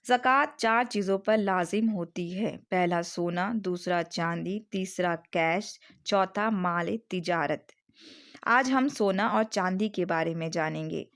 ज़कात 4 चीज़ों पर लाज़िम होती है। पहला सोना, दूसरा चांदी, तीसरा कैश, चौथा माल तिजारत। आज हम सोना और चांदी के बारे में जानेंगे।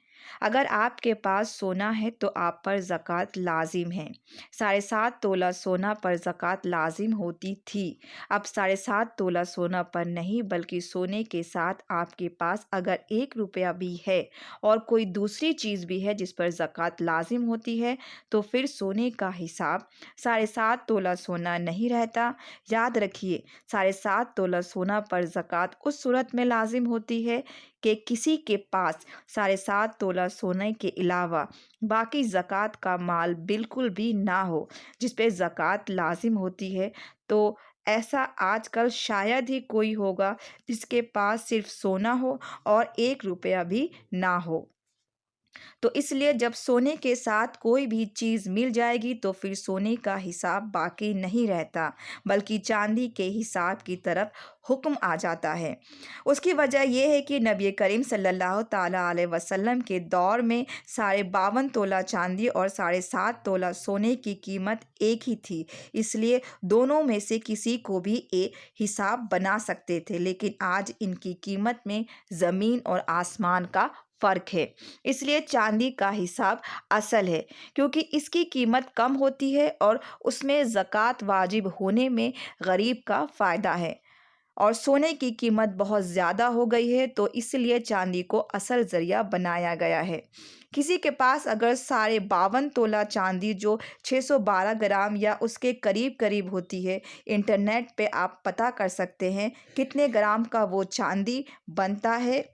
अगर आपके पास सोना है तो आप पर ज़कात लाज़िम है। 7.5 तोला सोना पर ज़कात लाज़िम होती थी। अब 7.5 तोला सोना पर नहीं, बल्कि सोने के साथ आपके पास अगर 1 रुपया भी है और कोई दूसरी चीज़ भी है जिस पर ज़कात लाज़िम होती है, तो फिर सोने का हिसाब 7.5 तोला सोना नहीं रहता। याद रखिए, 7.5 तोला सोना पर ज़कात उस सूरत में लाज़िम होती है कि किसी के पास 7.5 तोला सोने के अलावा बाकी ज़कात का माल बिल्कुल भी ना हो जिस पे ज़कात लाज़िम होती है। तो ऐसा आजकल शायद ही कोई होगा जिसके पास सिर्फ सोना हो और 1 रुपया भी ना हो। तो इसलिए जब सोने के साथ कोई भी चीज़ मिल जाएगी तो फिर सोने का हिसाब बाकी नहीं रहता, बल्कि चांदी के हिसाब की तरफ हुक्म आ जाता है। उसकी वजह यह है कि नबी करीम सल्लल्लाहु ताला अलैहि वसल्लम के दौर में 52.5 तोला चांदी और 7.5 तोला सोने की कीमत एक ही थी। इसलिए दोनों में से किसी को भी एक हिसाब बना सकते थे, लेकिन आज इनकी कीमत में ज़मीन और आसमान का फ़र्क है। इसलिए चांदी का हिसाब असल है, क्योंकि इसकी कीमत कम होती है और उसमें ज़कात वाजिब होने में गरीब का फ़ायदा है। और सोने की कीमत बहुत ज़्यादा हो गई है, तो इसलिए चांदी को असल ज़रिया बनाया गया है। किसी के पास अगर 52.5 तोला चांदी जो 612 ग्राम या उसके करीब करीब होती है, इंटरनेट पे आप पता कर सकते हैं कितने ग्राम का वो चांदी बनता है,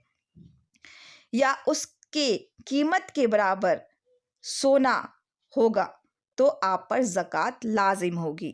या उसके कीमत के बराबर सोना होगा, तो आप पर ज़कात लाज़िम होगी।